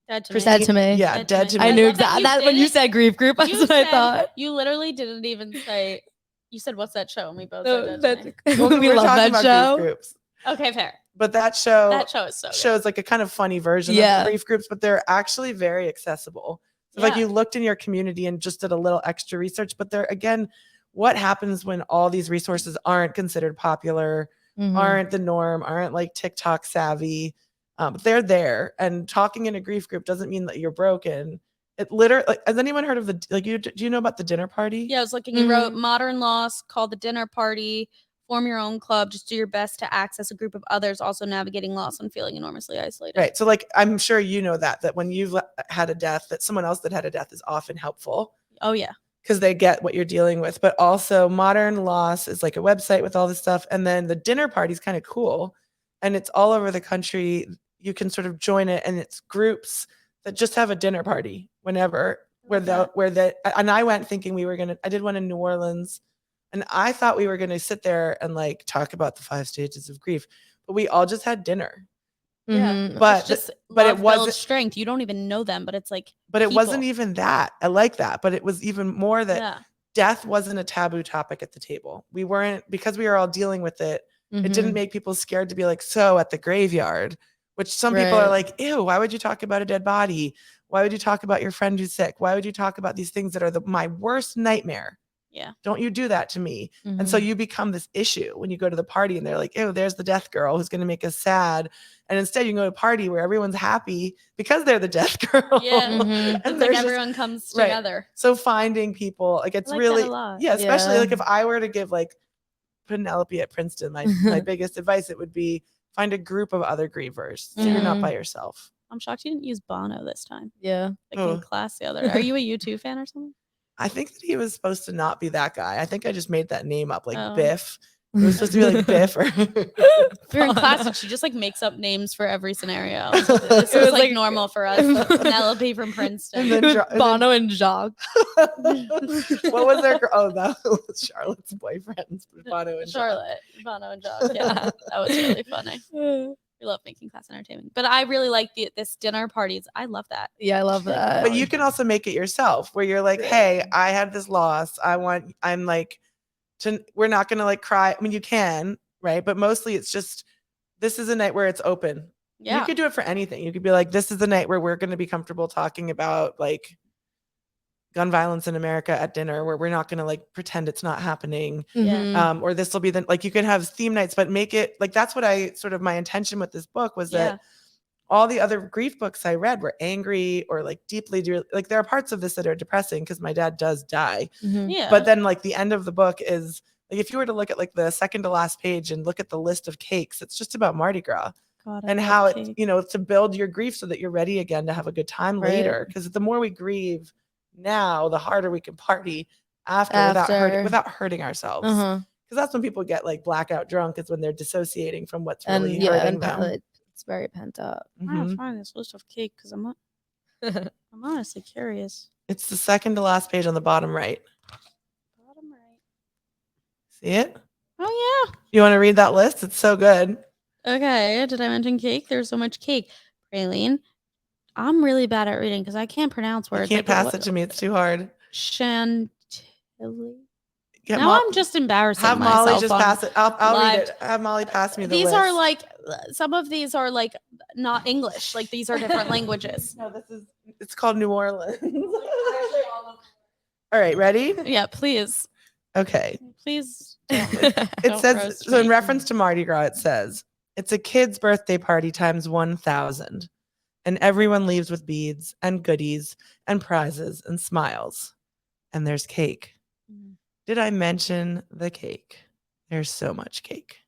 Dead to Me? Dead to Me. Yeah, Dead to Me. I knew exactly that when you said grief group, that's what I thought. You literally didn't even say, you said, what's that show? And we both said Dead to Me. We love that show. Grief groups. Okay, fair. But that show is so shows like a kind of funny version of grief groups, but they're actually very accessible. So like you looked in your community and just did a little extra research, but they're, again, what happens when all these resources aren't considered popular, aren't the norm, aren't like TikTok savvy, but they're there. And talking in a grief group doesn't mean that you're broken. It literally, like, has anyone heard of do you know about the dinner party? Yeah, I was looking. You wrote modern loss, called the dinner party, form your own club, just do your best to access a group of others, also navigating loss and feeling enormously isolated. Right. So like, I'm sure you know that when you've had a death, that someone else that had a death is often helpful. Oh yeah. Because they get what you're dealing with. But also Modern Loss is like a website with all this stuff. And then the dinner party is kind of cool. And it's all over the country. You can sort of join it, and it's groups that just have a dinner party whenever, and I went thinking I did one in New Orleans, and I thought we were going to sit there and like talk about the 5 stages of grief, but we all just had dinner. Yeah, but it wasn't strength. You don't even know them, but it's like, but it wasn't even that. I like that, but it was even more that death wasn't a taboo topic at the table. We weren't, because we were all dealing with it. It didn't make people scared to be like, so at the graveyard, which some people are like, ew, why would you talk about a dead body? Why would you talk about your friend who's sick? Why would you talk about these things that are my worst nightmare? Yeah. Don't you do that to me. And so you become this issue when you go to the party and they're like, ew, there's the death girl who's going to make us sad. And instead you can go to a party where everyone's happy because they're the death girl. Yeah. And like everyone comes together. So finding people, like, it's really, especially like if I were to give like Penelope at Princeton, my biggest advice, it would be find a group of other grievers. So you're not by yourself. I'm shocked you didn't use Bono this time. Yeah. Like in class the other. Are you a U2 fan or something? I think that he was supposed to not be that guy. I think I just made that name up, like Biff. It was supposed to be like Biff. Or we're in class and she just like makes up names for every snenario. This was like normal for us. Penelope from Princeton. And then Bono and Jacques. What was their? Oh, that was Charlotte's boyfriend. Bono and Charlotte. Bono and Jacques. Yeah, that was really funny. We love making class entertainment, but I really like this dinner parties. I love that. Yeah, I love that. But you can also make it yourself, where you're like, hey, I had this loss. We're not gonna like cry. I mean, you can, right? But mostly it's just, this is a night where it's open. Yeah. You could do it for anything. You could be like, this is the night where we're gonna be comfortable talking about like gun violence in America at dinner, where we're not going to like pretend it's not happening. Or this will be like, you can have theme nights, but make it like, that's what my intention with this book was that all the other grief books I read were angry or like deeply, like there are parts of this that are depressing because my dad does die. But then like the end of the book is like, if you were to look at like the second to last page and look at the list of cakes, it's just about Mardi Gras. And how it, to build your grief so that you're ready again to have a good time later. Because the more we grieve now, the harder we can party after. Without hurting ourselves. Because that's when people get like blackout drunk, is when they're dissociating from what's really hurting them. It's very pent up. I'm gonna find this list of cake because I'm honestly curious. It's the second to last page on the bottom right. See it? Oh yeah. You want to read that list? It's so good. Okay. Did I mention cake? There's so much cake. Praline. I'm really bad at reading because I can't pronounce words. You can't pass it to me. It's too hard. Chantilly. Now I'm just embarrassing myself. Have Molly just pass it. I'll read it. Have Molly pass me the list. These are like, some of these are like not English. Like these are different languages. No, it's called New Orleans. All right, ready? Yeah, please. Okay. Please. It says, so in reference to Mardi Gras, it says, it's a kid's birthday party times 1,000. And everyone leaves with beads and goodies and prizes and smiles. And there's cake. Did I mention the cake? There's so much cake.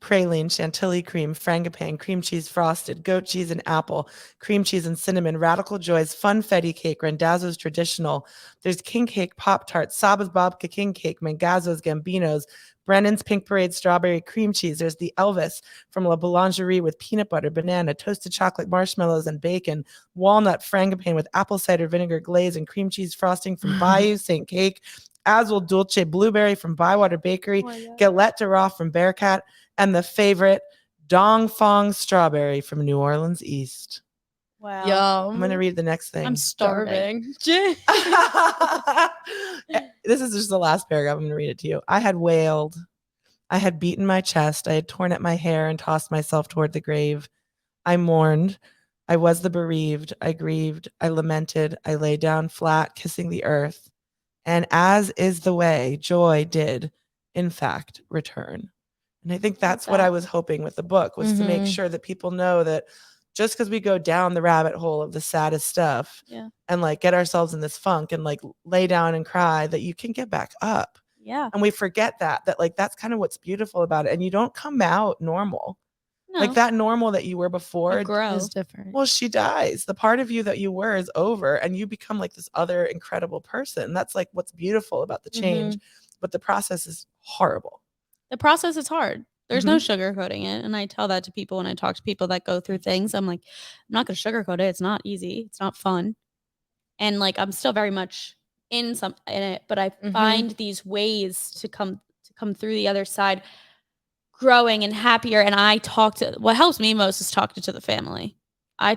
Praline, chantilly cream, frangipane, cream cheese frosted, goat cheese and apple, cream cheese and cinnamon, Radical Joys, funfetti cake, Randazzo's traditional. There's king cake, Pop-Tart, Saba's Babka king cake, Mangazzo's Gambinos, Brennan's Pink Parade strawberry cream cheese. There's the Elvis from La Boulangerie with peanut butter, banana, toasted chocolate marshmallows and bacon, walnut frangipane with apple cider vinegar glaze and cream cheese frosting from Bayou St. Cake, Azul Dulce blueberry from Bywater Bakery, Galette de Raw from Bearcat, and the favorite Dong Fong strawberry from New Orleans East. Wow. Yum. I'm going to read the next thing. I'm starving. This is just the last paragraph. I'm going to read it to you. I had wailed. I had beaten my chest. I had torn at my hair and tossed myself toward the grave. I mourned. I was the bereaved. I grieved. I lamented. I lay down flat, kissing the earth. And as is the way, joy did, in fact, return. And I think that's what I was hoping with the book, was to make sure that people know that just because we go down the rabbit hole of the saddest stuff and like get ourselves in this funk and like lay down and cry, that you can get back up. Yeah. And we forget that like that's kind of what's beautiful about it. And you don't come out normal. No. Like that normal that you were before is different. Well, she dies. The part of you that you were is over, and you become like this other incredible person. That's like what's beautiful about the change. But the process is horrible. The process is hard. There's no sugarcoating it. And I tell that to people when I talk to people that go through things. I'm like, I'm not going to sugarcoat it. It's not easy. It's not fun. And like, I'm still very much in it, but I find these ways to come through the other side growing and happier. And what helps me most is talking to the family.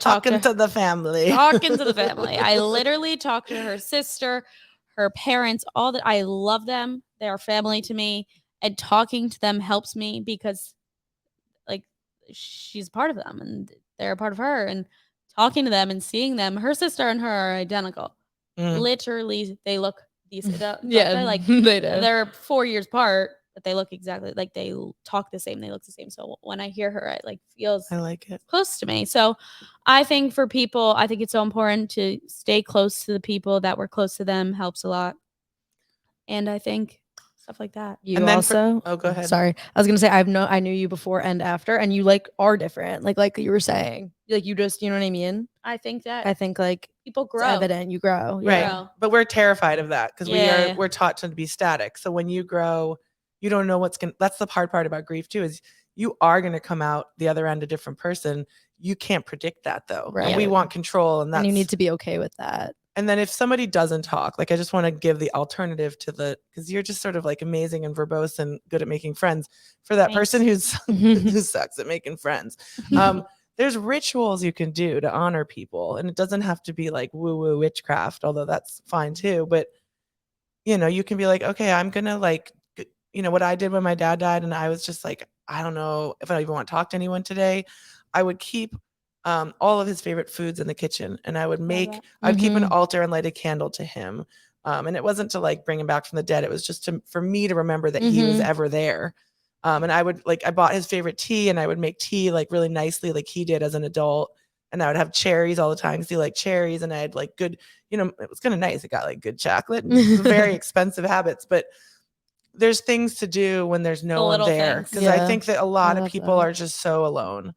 Talking to the family. I literally talk to her sister, her parents, all that. I love them. They are family to me. And talking to them helps me because like she's a part of them and they're a part of her, and talking to them and seeing them, her sister and her are identical. Literally, they look these. Yeah, like they do. They're 4 years apart, but they look exactly like they talk the same. They look the same. So when I hear her, it like feels I like it close to me. So I think for people, I think it's so important to stay close to the people that were close to them. Helps a lot, and I think stuff like that. You also go ahead. Sorry, I was gonna say I knew you before and after, and you like are different. Like you were saying, like you just, you know what I mean. I think like people grow. It's evident you grow, right? But we're terrified of that because we're taught to be static. So when you grow, you don't know that's the hard part about grief too, is you are gonna come out the other end a different person. You can't predict that though, right? And we want control, and you need to be okay with that. And then if somebody doesn't talk, like I just want to give the alternative to because you're just sort of like amazing and verbose and good at making friends. For that person who sucks at making friends, there's rituals you can do to honor people, and it doesn't have to be like woo-woo witchcraft, although that's fine too. But you can be like, okay, I'm gonna like, what I did when my dad died, and I was just like, I don't know if I even want to talk to anyone today. I would keep all of his favorite foods in the kitchen, and I would I'd keep an altar and light a candle to him. And it wasn't to like bring him back from the dead. It was just for me to remember that he was ever there. And I would I bought his favorite tea, and I would make tea like really nicely, like he did as an adult. And I would have cherries all the time because he liked cherries, and I had like good, it was kind of nice. It got like good chocolate, and very expensive habits, but there's things to do when there's no one there. Because I think that a lot of people are just so alone.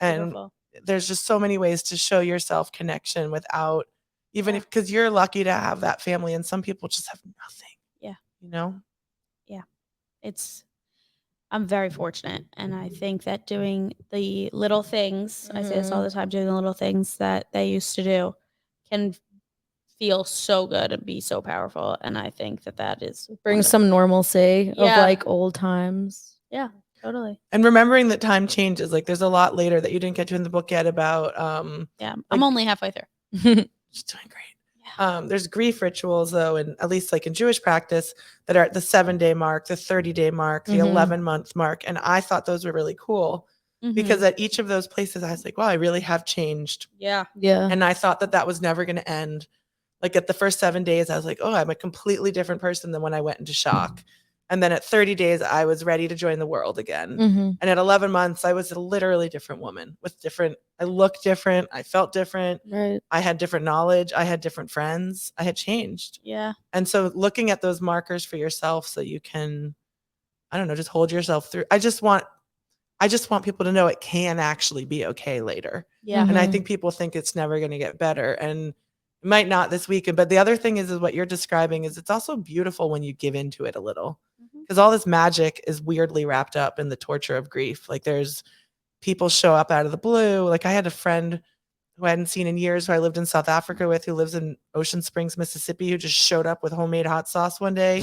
And there's just so many ways to show yourself connection without because you're lucky to have that family, and some people just have nothing. Yeah. I'm very fortunate, and I think that doing the little things, I say this all the time, doing the little things that they used to do can feel so good and be so powerful. And I think that is brings some normalcy of like old times. Yeah. Totally. And remembering that time changes. Like there's a lot later that you didn't get to in the book yet about I'm only halfway through. She's doing great. There's grief rituals though, and at least like in Jewish practice, that are at the 7-day mark, the 30-day mark, the 11-month mark. And I thought those were really cool because at each of those places I was like, wow, I really have changed. Yeah. And I thought that was never going to end. Like at the first 7 days, I was like, oh, I'm a completely different person than when I went into shock. And then at 30 days, I was ready to join the world again. And at 11 months, I was a literally different woman I looked different. I felt different. Right. I had different knowledge. I had different friends. I had changed. Yeah. And so looking at those markers for yourself so you can, I don't know, just hold yourself through. I just want people to know it can actually be okay later. Yeah. And I think people think it's never going to get better. And it might not this weekend. But the other thing is what you're describing is it's also beautiful when you give into it a little. Because all this magic is weirdly wrapped up in the torture of grief. Like there's people show up out of the blue. Like I had a friend who I hadn't seen in years, who I lived in South Africa with, who lives in Ocean Springs, Mississippi, who just showed up with homemade hot sauce one day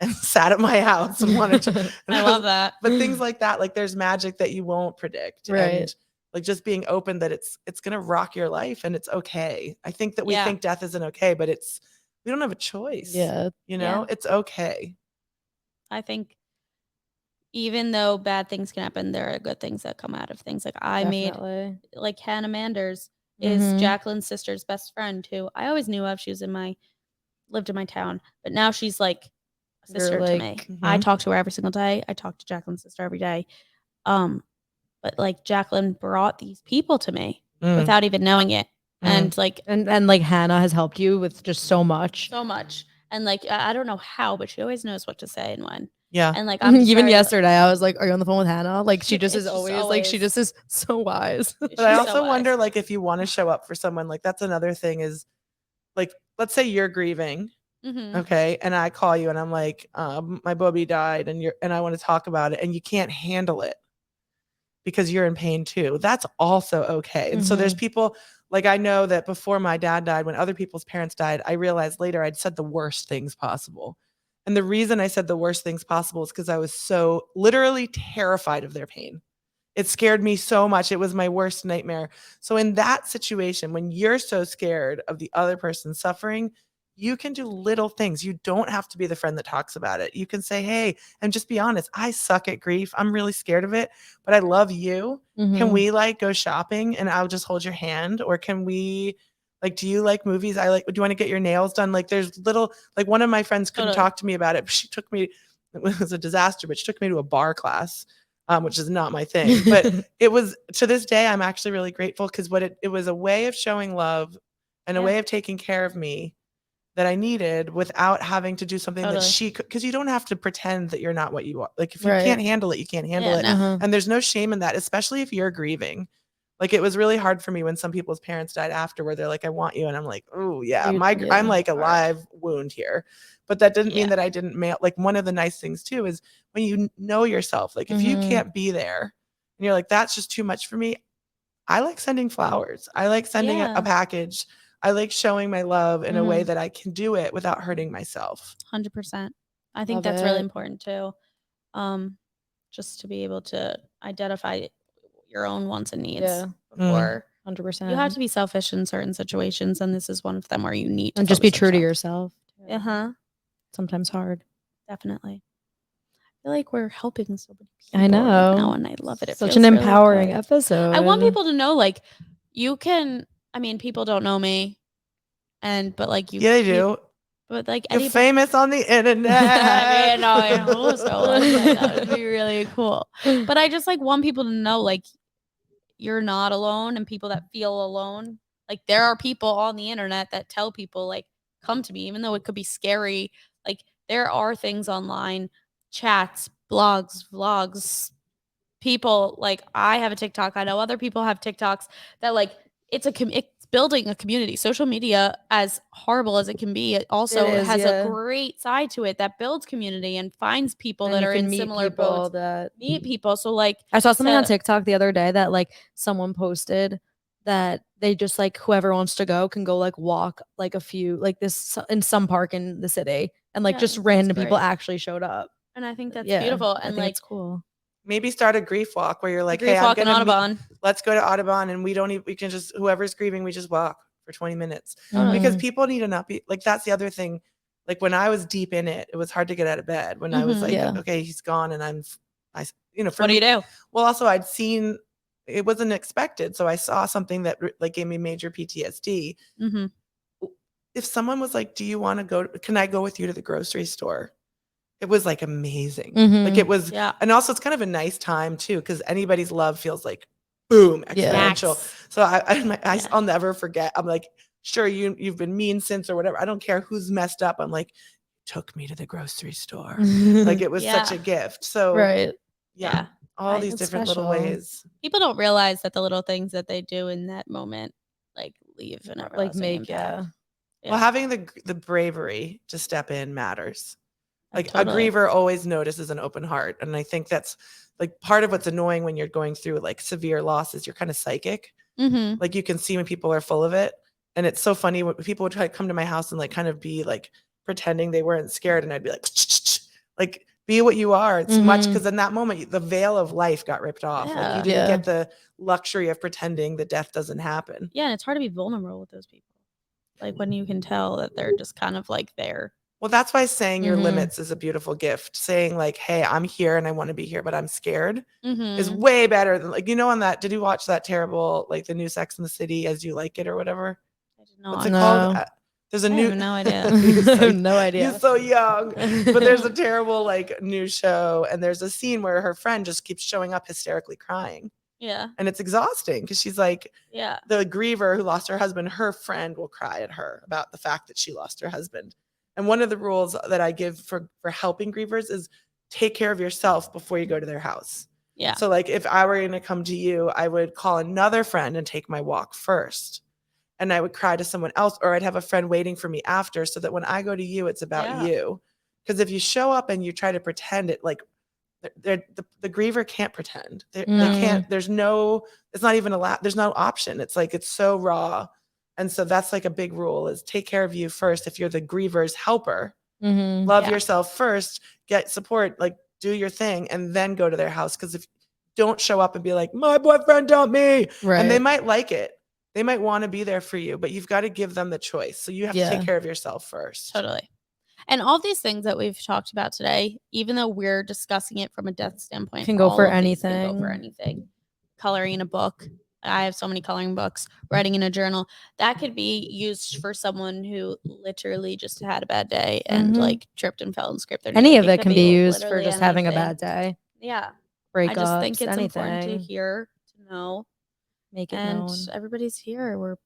and sat at my house and wanted to. And I love that. But things like that, like there's magic that you won't predict. Right. And like just being open that it's going to rock your life and it's okay. I think that we think death isn't okay, but we don't have a choice. Yeah. It's okay. I think even though bad things can happen, there are good things that come out of things. Like I made, like Hannah Manders is Jacqueline's sister's best friend, who I always knew of. She was lived in my town, but now she's like a sister to me. I talk to her every single day. I talk to Jacqueline's sister every day. But like Jacqueline brought these people to me without even knowing it. And like and like Hannah has helped you with just so much. And like I don't know how, but she always knows what to say and when. Yeah. And like I'm just even yesterday I was like, are you on the phone with Hannah? Like she just is just always like she just is so wise. But I also wonder like if you want to show up for someone, like that's another thing is like let's say you're grieving. Okay. And I call you and I'm like, my bubby died and I want to talk about it and you can't handle it because you're in pain too. That's also okay. And so there's people like I know that before my dad died, when other people's parents died, I realized later I'd said the worst things possible. And the reason I said the worst things possible is because I was so literally terrified of their pain. It scared me so much. It was my worst nightmare. So in that situation, when you're so scared of the other person suffering, you can do little things. You don't have to be the friend that talks about it. You can say, hey, and just be honest. I suck at grief. I'm really scared of it, but I love you. Can we like go shopping and I'll just hold your hand? Or can we like, do you like movies? Do you want to get your nails done? Like there's little, like one of my friends couldn't talk to me about it. She took me, it was a disaster, but she took me to a bar class. Which is not my thing, but it was to this day, I'm actually really grateful because it was a way of showing love and a way of taking care of me that I needed without having to do something that she could, because you don't have to pretend that you're not what you are. Like if you can't handle it, you can't handle it. And there's no shame in that, especially if you're grieving. Like it was really hard for me when some people's parents died after where they're like, I want you. And I'm like, oh yeah, I'm like a live wound here. But that didn't mean that I didn't like one of the nice things too is when you know yourself, like if you can't be there and you're like, that's just too much for me. I like sending flowers. I like sending a package. I like showing my love in a way that I can do it without hurting myself. 100%. I think that's really important too. Just to be able to identify your own wants and needs before 100%. You have to be selfish in certain situations, and this is one of them where you need to and just be true to yourself. Sometimes hard. Definitely. I feel like we're helping so many people. I know. Right now, and I love it. It such an really empowering good. episode. I want people to know, like, you can. I mean, people don't know me, but like you. Yeah, they do. But like you're famous on the internet. I know. So that would be really cool. But I just like want people to know, like, you're not alone, and people that feel alone. Like there are people on the internet that tell people like, come to me, even though it could be scary. Like there are things online, chats, blogs, vlogs, people like I have a TikTok. I know other people have TikToks that like it's building a community. Social media, as horrible as it can be, it also has a great side to it that builds community and finds people that are in similar boats. Meet people. So like I saw something on TikTok the other day that like someone posted that they just like whoever wants to go can go like walk like a few like this in some park in the city and like just random people actually showed up. And I think that's beautiful. And like it's cool. Maybe start a grief walk where you're like, hey, I'm gonna Audubon. Let's go to Audubon and we can just whoever's grieving, we just walk for 20 minutes. Because people need to not be like that's the other thing. Like when I was deep in it, it was hard to get out of bed when I was like, okay, he's gone and what do you do? Well, also I'd seen it wasn't expected. So I saw something that like gave me major PTSD. If someone was like, do you want to go? Can I go with you to the grocery store? It was like amazing. Like it was, and also it's kind of a nice time too, because anybody's love feels like boom, exponential. So I'll never forget. I'm like, sure, you've been mean since or whatever. I don't care who's messed up. I'm like, took me to the grocery store. Like it was such a gift. So all these different little ways. People don't realize that the little things that they do in that moment, like leave an everlasting impact. Well, having the bravery to step in matters. Like a griever always notices an open heart. And I think that's like part of what's annoying when you're going through like severe losses, you're kind of psychic. Like you can see when people are full of it. And it's so funny when people would try to come to my house and like kind of be like pretending they weren't scared. And I'd be like, be what you are. It's much because in that moment, the veil of life got ripped off. Like you didn't get the luxury of pretending that death doesn't happen. Yeah. And it's hard to be vulnerable with those people. Like when you can tell that they're just kind of like there. Well, that's why saying your limits is a beautiful gift. Saying like, hey, I'm here and I want to be here, but I'm scared is way better than like, on that. Did you watch that terrible, like the new Sex and the City As You Like It or whatever? I did not. What's it called? There's a new. I have no idea. I have no idea. You're so young. But there's a terrible like new show. And there's a scene where her friend just keeps showing up hysterically crying. Yeah. And it's exhausting because she's like, yeah, the griever who lost her husband, her friend will cry at her about the fact that she lost her husband. And one of the rules that I give for helping grievers is take care of yourself before you go to their house. Yeah. So like if I were going to come to you, I would call another friend and take my walk first. And I would cry to someone else, or I'd have a friend waiting for me after, so that when I go to you, it's about you. Because if you show up and you try to pretend it, like the griever can't pretend. They can't. It's not even allowed. There's no option. It's like it's so raw. And so that's like a big rule is take care of you first. If you're the griever's helper, love yourself first, get support, like do your thing, and then go to their house. Because if don't show up and be like, my boyfriend dumped me, and they might like it. They might want to be there for you, but you've got to give them the choice. So you have to take care of yourself first. Totally. And all these things that we've talked about today, even though we're discussing it from a death standpoint, can go for anything. Can go for anything. Coloring a book. I have so many coloring books. Writing in a journal. That could be used for someone who literally just had a bad day and like tripped and fell and scraped their knee. Any of it can be used for just having a bad day. Yeah. Breakups, I just think it's anything. important to hear, to know. Make it and known. Everybody's here. We're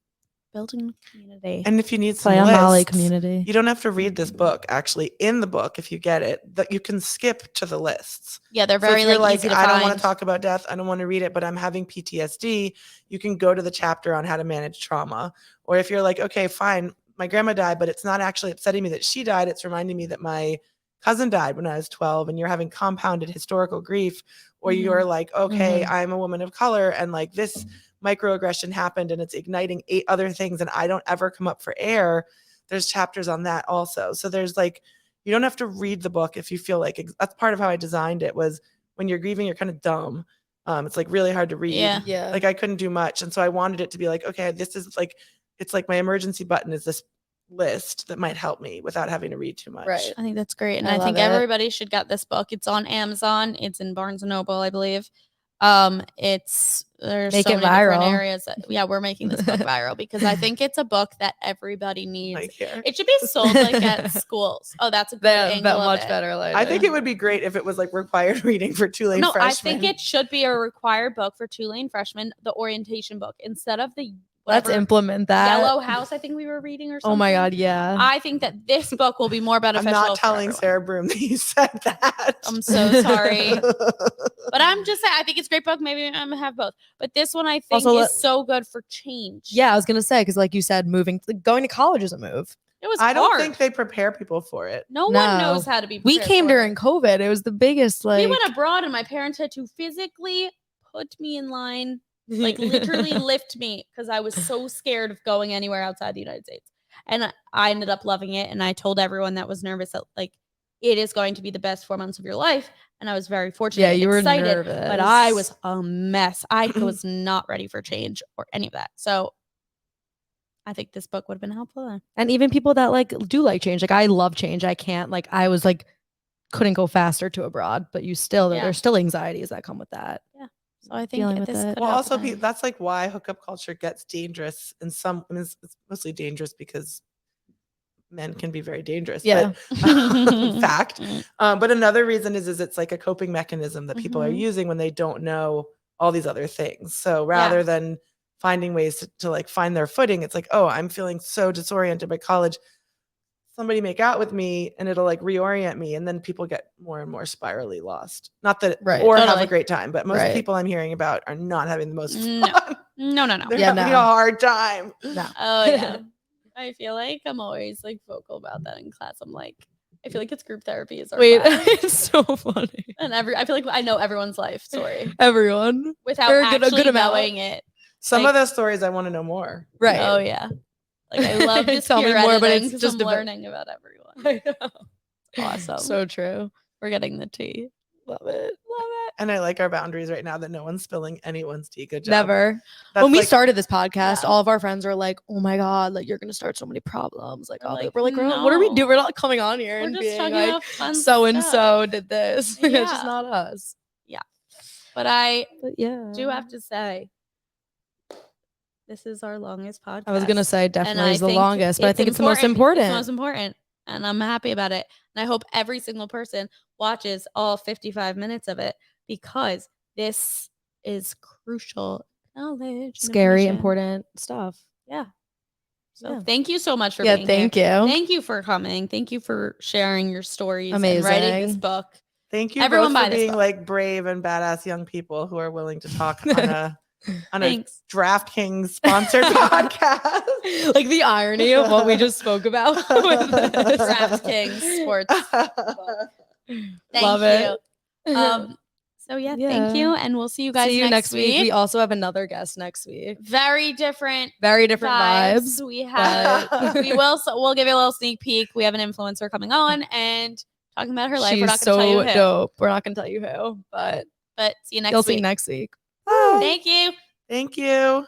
building a community. And if you need some lists, Molly community, you don't have to read this book. Actually, in the book, if you get it, that you can skip to the lists. Yeah, they're very so if easy to I find. don't want to talk about death. I don't want to read it, but I'm having PTSD. You can go to the chapter on how to manage trauma. Or if you're like, okay, fine, my grandma died, but it's not actually upsetting me that she died. It's reminding me that my cousin died when I was 12, and you're having compounded historical grief. Or you're like, okay, I'm a woman of color, and like this microaggression happened and it's igniting 8 other things and I don't ever come up for air. There's chapters on that also. So there's like, you don't have to read the book if you feel like that's part of how I designed it was when you're grieving, you're kind of dumb. It's like really hard to read. Yeah. Like I couldn't do much. And so I wanted it to be like, okay, this is like, it's like my emergency button is this list that might help me without having to read too much. Right. I think that's great. And I think everybody should get this book. It's on Amazon. It's in Barnes & Noble, I believe. There's Make so it many viral. Different areas that, we're making this book viral because I think it's a book that everybody needs. Like here. It should be sold like at schools. Oh, that's a good angle much better. I think it would be great if it was like required reading for Tulane freshmen. I think it should be a required book for Tulane freshmen, the orientation book, instead of the Let's implement that. Yellow House, I think we were reading or something. Oh my God, yeah. I think that this book will be more beneficial. I'm not telling Sarah Broom that you said that. I'm so sorry. But I'm just saying, I think it's a great book. Maybe I'm going to have both. But this one I think is so good for change. Yeah, I was going to say, because like you said, going to college is a move. It was I hard. don't think they prepare people for it. No one knows how to be prepared. We came during COVID. It was the biggest we went abroad and my parents had to physically put me in line. Like literally lift me because I was so scared of going anywhere outside the United States. And I ended up loving it. And I told everyone that was nervous that like it is going to be the best 4 months of your life. And I was very fortunate. Yeah, you were excited, nervous. But I was a mess. I was not ready for change or any of that. So I think this book would have been helpful then. And even people that like do like change. Like I love change. I can't like I was like couldn't go faster to abroad, but there's still anxieties that come with that. Yeah. So I think this could well, also that's like why hookup culture gets dangerous. And it's mostly dangerous because men can be very dangerous. Yeah, but, fact. But another reason is it's like a coping mechanism that people are using when they don't know all these other things. So rather than finding ways to like find their footing, it's like, oh, I'm feeling so disoriented by college. Somebody make out with me and it'll like reorient me, and then people get more and more spirally lost. Not that or have a great time, but most people I'm hearing about are not having the most fun. No. They're having a hard time. No. Oh yeah. I feel like I'm always like vocal about that in class. I'm like, I feel like it's group therapy is our it's so funny. And I feel like I know everyone's life story. Everyone. Without actually knowing it. Some of those stories I want to know more. Right. Oh yeah. Like I love this tell me more, but it's just learning about everyone. I know. Awesome. So true. We're getting the tea. Love it. And I like our boundaries right now that no one's spilling anyone's tea. Good job. Never. When we started this podcast, all of our friends were like, "Oh my God, like you're gonna start so many problems." Like, we're like, no. what are we doing? We're not coming on here we're and just being talking like, about fun so and stuff. so did this. Yeah. It's just not us. Yeah. But I yeah, do have to say, this is our longest podcast. I was gonna say definitely is the longest, but I think it's the most important. It's the most important, and I'm happy about it. And I hope every single person watches all 55 minutes of it because this is crucial knowledge. Scary, important stuff. Yeah. So thank you so much for being thank here. you. Thank you for coming. Thank you for sharing your stories Amazing. and writing this book. Thank you Everyone both for buy this being book. like brave and badass young people who are willing to talk on a DraftKings sponsored podcast. Like the irony of what we just spoke about with this. DraftKings sports book. Love it. So thank you, and we'll see you guys next week. We also have another guest next week. Very different vibes. We have we'll give you a little sneak peek. We have an influencer coming on and talking about her life. She's We're not going to tell you who. Dope. We're not going to tell you who, but see you next week. You'll see next week. Thank you. Thank you.